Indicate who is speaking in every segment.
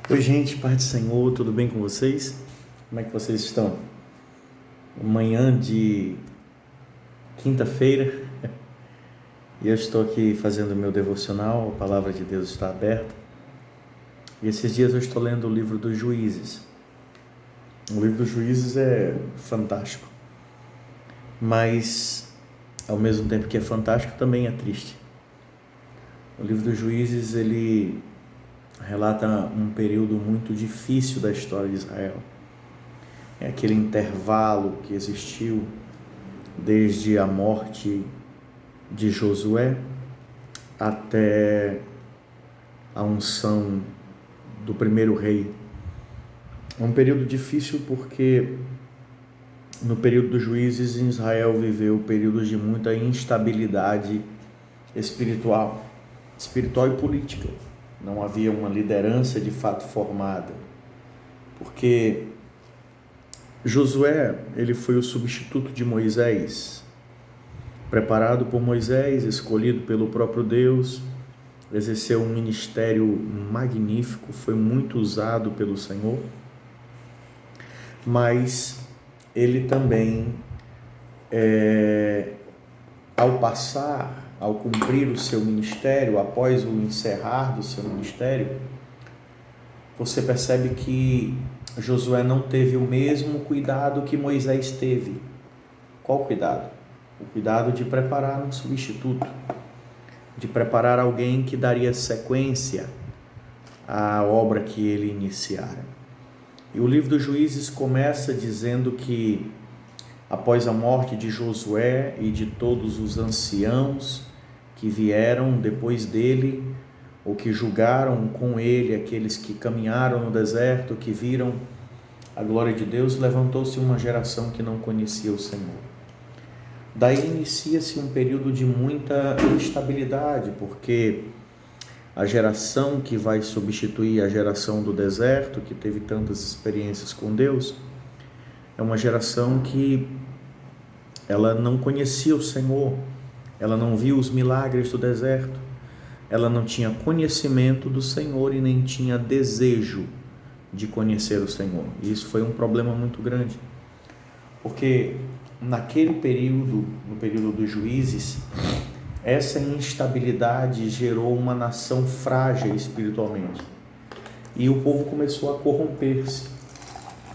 Speaker 1: Oi, gente, paz do Senhor, tudo bem com vocês? Como é que vocês estão? Manhã de quinta-feira e eu estou aqui fazendo o meu devocional, a palavra de Deus está aberta e esses dias eu estou lendo o livro dos Juízes. O livro dos Juízes é fantástico, mas ao mesmo tempo que é fantástico, também é triste. O livro dos Juízes, ele relata um período muito difícil da história de Israel. É aquele intervalo que existiu desde a morte de Josué até a unção do primeiro rei. É um período difícil porque no período dos juízes Israel viveu períodos de muita instabilidade espiritual e política. Não havia uma liderança de fato formada, porque Josué, ele foi o substituto de Moisés, preparado por Moisés, escolhido pelo próprio Deus, exerceu um ministério magnífico, foi muito usado pelo Senhor, mas ele também, ao cumprir o seu ministério, após o encerrar do seu ministério, você percebe que Josué não teve o mesmo cuidado que Moisés teve. Qual cuidado? O cuidado de preparar um substituto, de preparar alguém que daria sequência à obra que ele iniciara. E o livro dos Juízes começa dizendo que após a morte de Josué e de todos os anciãos que vieram depois dele, ou que julgaram com ele aqueles que caminharam no deserto, que viram a glória de Deus, levantou-se uma geração que não conhecia o Senhor. Daí inicia-se um período de muita instabilidade, porque a geração que vai substituir a geração do deserto, que teve tantas experiências com Deus, é uma geração que ela não conhecia o Senhor, ela não viu os milagres do deserto, ela não tinha conhecimento do Senhor e nem tinha desejo de conhecer o Senhor. E isso foi um problema muito grande, porque naquele período, no período dos juízes, essa instabilidade gerou uma nação frágil espiritualmente. E o povo começou a corromper-se.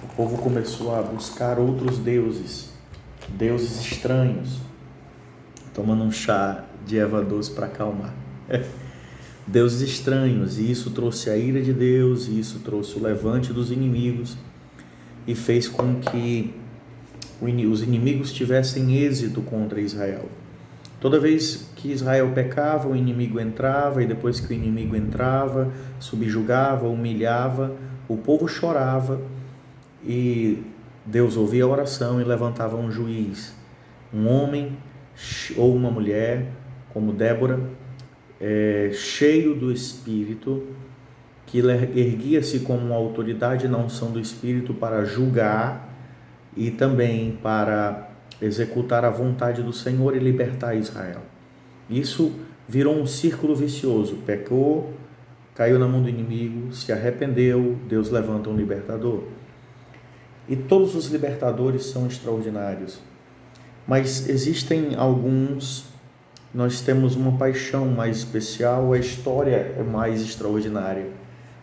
Speaker 1: O povo começou a buscar outros deuses, deuses estranhos, tomando um chá de erva doce para acalmar. Deuses estranhos, e isso trouxe a ira de Deus, e isso trouxe o levante dos inimigos, e fez com que os inimigos tivessem êxito contra Israel. Toda vez que Israel pecava, o inimigo entrava, e depois que o inimigo entrava, subjugava, humilhava, o povo chorava, e Deus ouvia a oração e levantava um juiz, um homem ou uma mulher, como Débora, cheio do Espírito, que erguia-se como uma autoridade na unção do Espírito para julgar e também para executar a vontade do Senhor e libertar Israel. Isso virou um círculo vicioso. Pecou, caiu na mão do inimigo, se arrependeu, Deus levanta um libertador. E todos os libertadores são extraordinários, mas existem alguns, nós temos uma paixão mais especial, a história é mais extraordinária.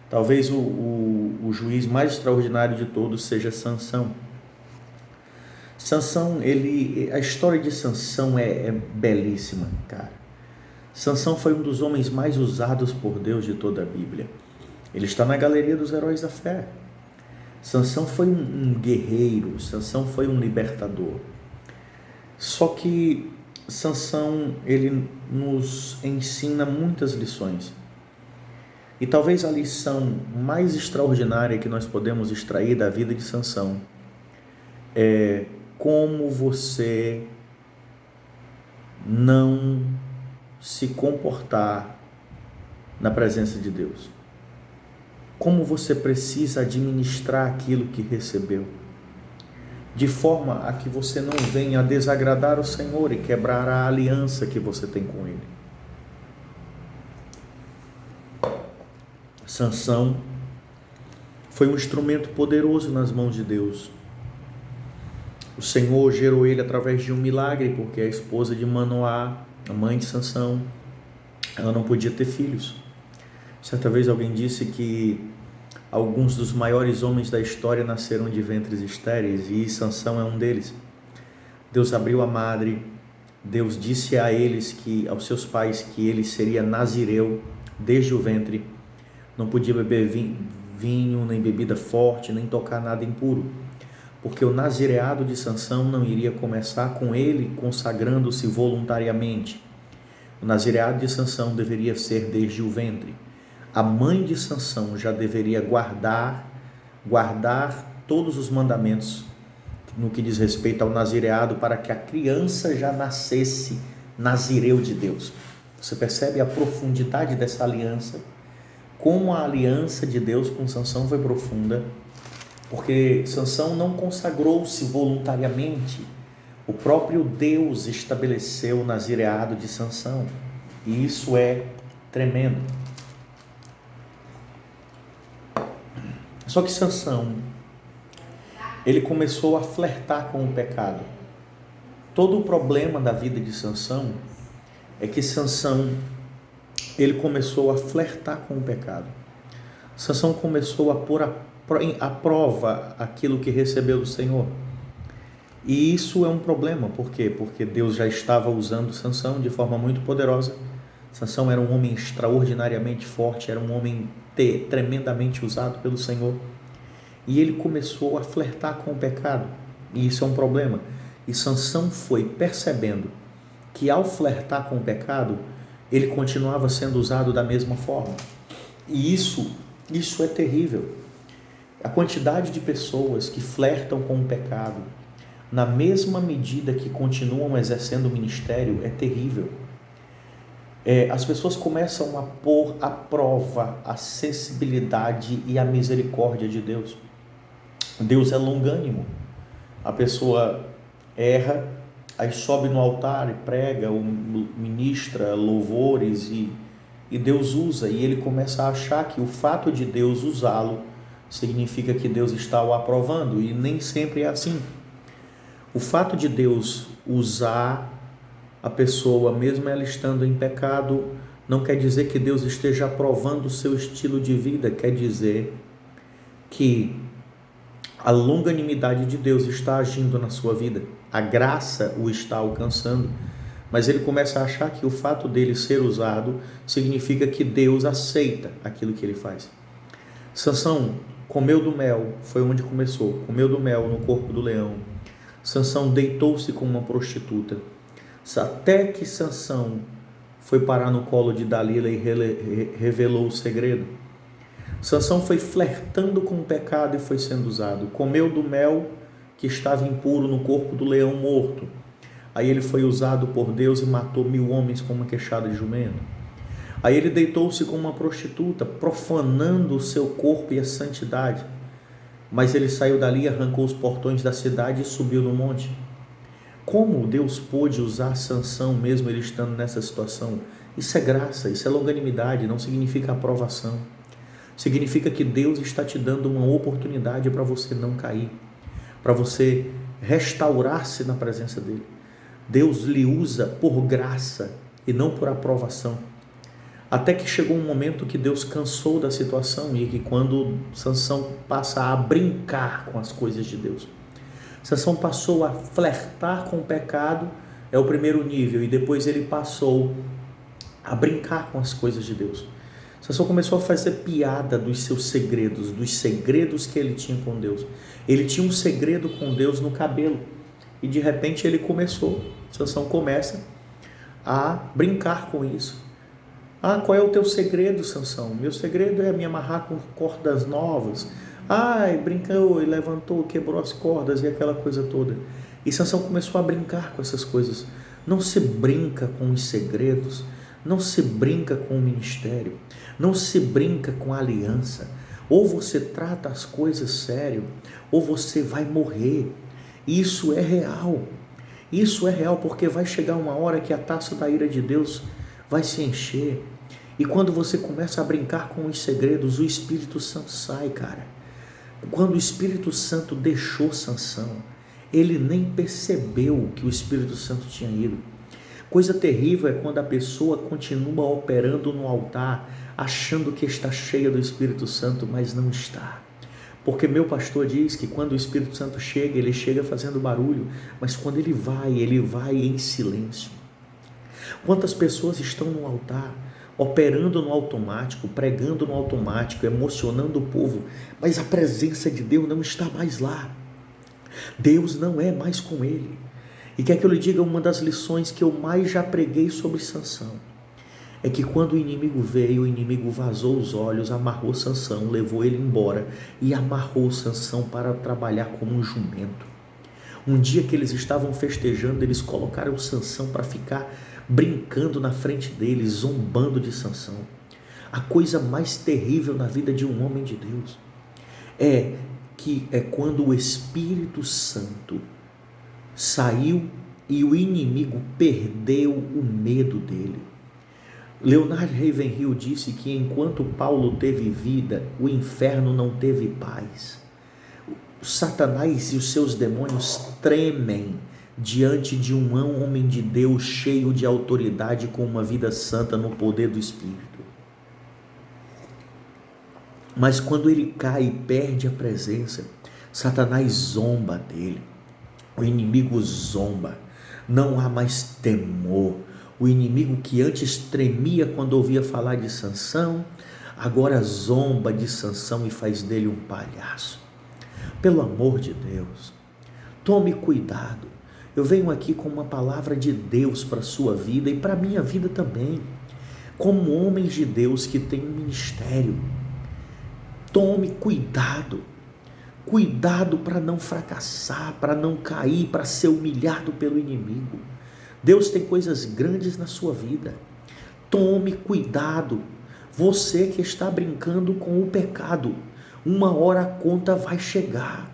Speaker 1: Talvez o juiz mais extraordinário de todos seja Sansão. Sansão, a história de Sansão é belíssima, cara. Sansão foi um dos homens mais usados por Deus de toda a Bíblia. Ele está na galeria dos heróis da fé. Sansão foi um guerreiro, Sansão foi um libertador. Só que Sansão, ele nos ensina muitas lições. E talvez a lição mais extraordinária que nós podemos extrair da vida de Sansão é como você não se comportar na presença de Deus. Como você precisa administrar aquilo que recebeu, de forma a que você não venha a desagradar o Senhor e quebrar a aliança que você tem com Ele. Sansão, foi um instrumento poderoso nas mãos de Deus. O Senhor gerou ele através de um milagre, porque a esposa de Manoá, a mãe de Sansão, ela não podia ter filhos. Certa vez alguém disse que alguns dos maiores homens da história nasceram de ventres estéreis, e Sansão é um deles. Deus abriu a madre, Deus disse a eles, aos seus pais, que ele seria nazireu desde o ventre, não podia beber vinho, nem bebida forte, nem tocar nada impuro, porque o nazireado de Sansão não iria começar com ele consagrando-se voluntariamente. O nazireado de Sansão deveria ser desde o ventre. A mãe de Sansão já deveria guardar todos os mandamentos no que diz respeito ao nazireado, para que a criança já nascesse nazireu de Deus. Você percebe a profundidade dessa aliança? Como a aliança de Deus com Sansão foi profunda, porque Sansão não consagrou-se voluntariamente. O próprio Deus estabeleceu o nazireado de Sansão, e isso é tremendo. Só que Sansão, ele começou a flertar com o pecado. Todo o problema da vida de Sansão é que Sansão, ele começou a flertar com o pecado. Sansão começou a pôr à prova aquilo que recebeu do Senhor. E isso é um problema. Por quê? Porque Deus já estava usando Sansão de forma muito poderosa. Sansão era um homem extraordinariamente forte, era um homem tremendamente usado pelo Senhor. E ele começou a flertar com o pecado. E isso é um problema. E Sansão foi percebendo que ao flertar com o pecado, ele continuava sendo usado da mesma forma. E isso é terrível. A quantidade de pessoas que flertam com o pecado, na mesma medida que continuam exercendo o ministério, é terrível. As pessoas começam a pôr à prova a sensibilidade e a misericórdia de Deus. Deus é longânimo. A pessoa erra, aí sobe no altar e prega, ministra louvores, e Deus usa, e ele começa a achar que o fato de Deus usá-lo significa que Deus está o aprovando, e nem sempre é assim. O fato de Deus usar a pessoa, mesmo ela estando em pecado, não quer dizer que Deus esteja aprovando o seu estilo de vida, quer dizer que a longanimidade de Deus está agindo na sua vida, a graça o está alcançando, mas ele começa a achar que o fato dele ser usado significa que Deus aceita aquilo que ele faz. Sansão comeu do mel, foi onde começou, comeu do mel no corpo do leão. Sansão deitou-se com uma prostituta, até que Sansão foi parar no colo de Dalila e revelou o segredo. Sansão foi flertando com o pecado e foi sendo usado. Comeu do mel que estava impuro no corpo do leão morto. Aí ele foi usado por Deus e matou 1000 homens com uma queixada de jumento. Aí ele deitou-se com uma prostituta, profanando o seu corpo e a santidade. Mas ele saiu dali, arrancou os portões da cidade e subiu no monte. Como Deus pôde usar Sansão mesmo ele estando nessa situação? Isso é graça, isso é longanimidade, não significa aprovação. Significa que Deus está te dando uma oportunidade para você não cair, para você restaurar-se na presença dele. Deus lhe usa por graça e não por aprovação. Até que chegou um momento que Deus cansou da situação, e que quando Sansão passa a brincar com as coisas de Deus, Sansão passou a flertar com o pecado, é o primeiro nível, e depois ele passou a brincar com as coisas de Deus. Sansão começou a fazer piada dos seus segredos, dos segredos que ele tinha com Deus. Ele tinha um segredo com Deus no cabelo, e de repente Sansão começa a brincar com isso. Qual é o teu segredo, Sansão? Meu segredo é me amarrar com cordas novas. Brincou e levantou, quebrou as cordas e aquela coisa toda. E Sansão começou a brincar com essas coisas. Não se brinca com os segredos, não se brinca com o ministério, não se brinca com a aliança. Ou você trata as coisas sério, ou você vai morrer. Isso é real. Isso é real, porque vai chegar uma hora que a taça da ira de Deus vai se encher. E quando você começa a brincar com os segredos, o Espírito Santo sai, cara. Quando o Espírito Santo deixou Sansão, ele nem percebeu que o Espírito Santo tinha ido. Coisa terrível é quando a pessoa continua operando no altar, achando que está cheia do Espírito Santo, mas não está. Porque meu pastor diz que quando o Espírito Santo chega, ele chega fazendo barulho, mas quando ele vai em silêncio. Quantas pessoas estão no altar, operando no automático, pregando no automático, emocionando o povo, mas a presença de Deus não está mais lá. Deus não é mais com ele. E quer que eu lhe diga, uma das lições que eu mais já preguei sobre Sansão é que quando o inimigo veio, o inimigo vazou os olhos, amarrou Sansão, levou ele embora e amarrou Sansão para trabalhar como um jumento. Um dia que eles estavam festejando, eles colocaram Sansão para ficar brincando na frente deles, zombando de Sansão. A coisa mais terrível na vida de um homem de Deus é quando o Espírito Santo saiu e o inimigo perdeu o medo dele. Leonard Ravenhill disse que enquanto Paulo teve vida, o inferno não teve paz. Satanás e os seus demônios tremem diante de um homem de Deus cheio de autoridade, com uma vida santa no poder do Espírito. Mas quando ele cai e perde a presença, Satanás zomba dele. O inimigo zomba. Não há mais temor. O inimigo que antes tremia quando ouvia falar de Sansão, agora zomba de Sansão e faz dele um palhaço. Pelo amor de Deus, tome cuidado. Eu venho aqui com uma palavra de Deus para a sua vida e para a minha vida também. Como homens de Deus que têm um ministério, tome cuidado. Cuidado para não fracassar, para não cair, para ser humilhado pelo inimigo. Deus tem coisas grandes na sua vida. Tome cuidado. Você que está brincando com o pecado, uma hora a conta vai chegar.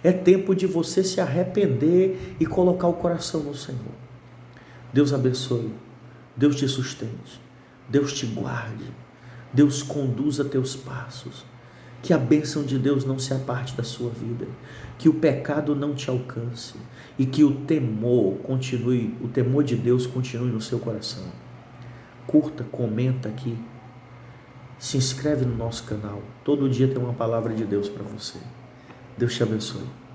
Speaker 1: É tempo de você se arrepender e colocar o coração no Senhor. Deus abençoe. Deus te sustente. Deus te guarde. Deus conduza teus passos. Que a bênção de Deus não se aparte da sua vida, que o pecado não te alcance e que o temor de Deus continue no seu coração. Curta, comenta aqui, se inscreve no nosso canal, todo dia tem uma palavra de Deus para você. Deus te abençoe.